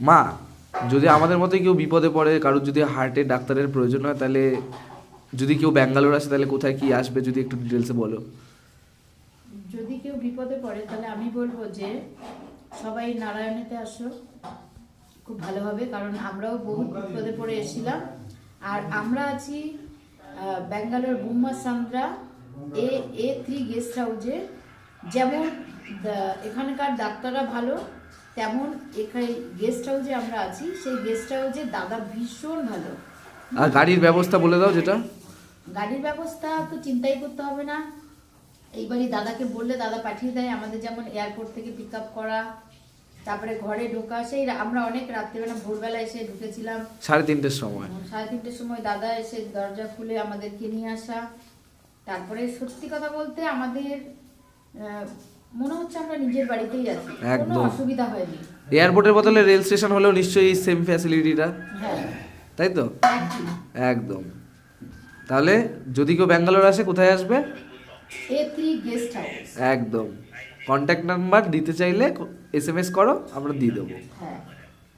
মা, যদি আমাদের মতো কেউ বিপদে পড়ে, কারোর যদি হার্টের ডাক্তারের প্রয়োজন হয়, তাহলে যদি কেউ ব্যাঙ্গালোর আসে তাহলে কোথায় কি আসবে যদি একটু ডিটেলসে বলো। যদি কেউ বিপদে পড়ে তাহলে আমি বলবো যে সবাই নারায়ণেতে আসো, খুব ভালো হবে। কারণ আমরাও বহু বিপদে পড়ে এসেছিলাম। আর আমরা আছি Bangalore Bumba Sandra A3 guest হাউসে। যেমন এখানকার ডাক্তাররা ভালো, তেমন এখানে গেস্ট হাউসে আমরা আছি। সেই গেস্ট হাউসে দাদা ভীষণ ভালো। আর গাড়ির ব্যবস্থা বলে দাও যেটা। গাড়ির ব্যবস্থা তো চিন্তাই করতে হবে না, এইবারই দাদাকে বললে দাদা পাঠিয়ে দেয়। আমাদের যেমন এয়ারপোর্ট থেকে পিক আপ করা, তারপরে ঘরে ঢোকা, সেই আমরা অনেক রাত্রিবেলা ভোরবেলা এসে ঢুকেছিলাম 3:30-র সময়। 3:30-র সময় দাদা এসে দরজা খুলে আমাদেরকে নিয়ে আসা। তারপরে সত্যি কথা বলতে আমাদের মনে হচ্ছে আমরা নিজের বাড়িতেই আছি, কোনো একদম। অসুবিধা হয়নি। এয়ারপোর্টের বদলে রেল স্টেশন হলেও নিশ্চয়ই সেম ফ্যাসিলিটিটা, হ্যাঁ, তাই তো? একদম। একদম। তাহলে যদি কেউ ব্যাঙ্গালোর আসে কোথায় আসবে? A3 guest house. একদম। কন্ট্যাক্ট নাম্বার দিতে চাইলে SMS করো, আমরা দিয়ে দেবো। হ্যাঁ।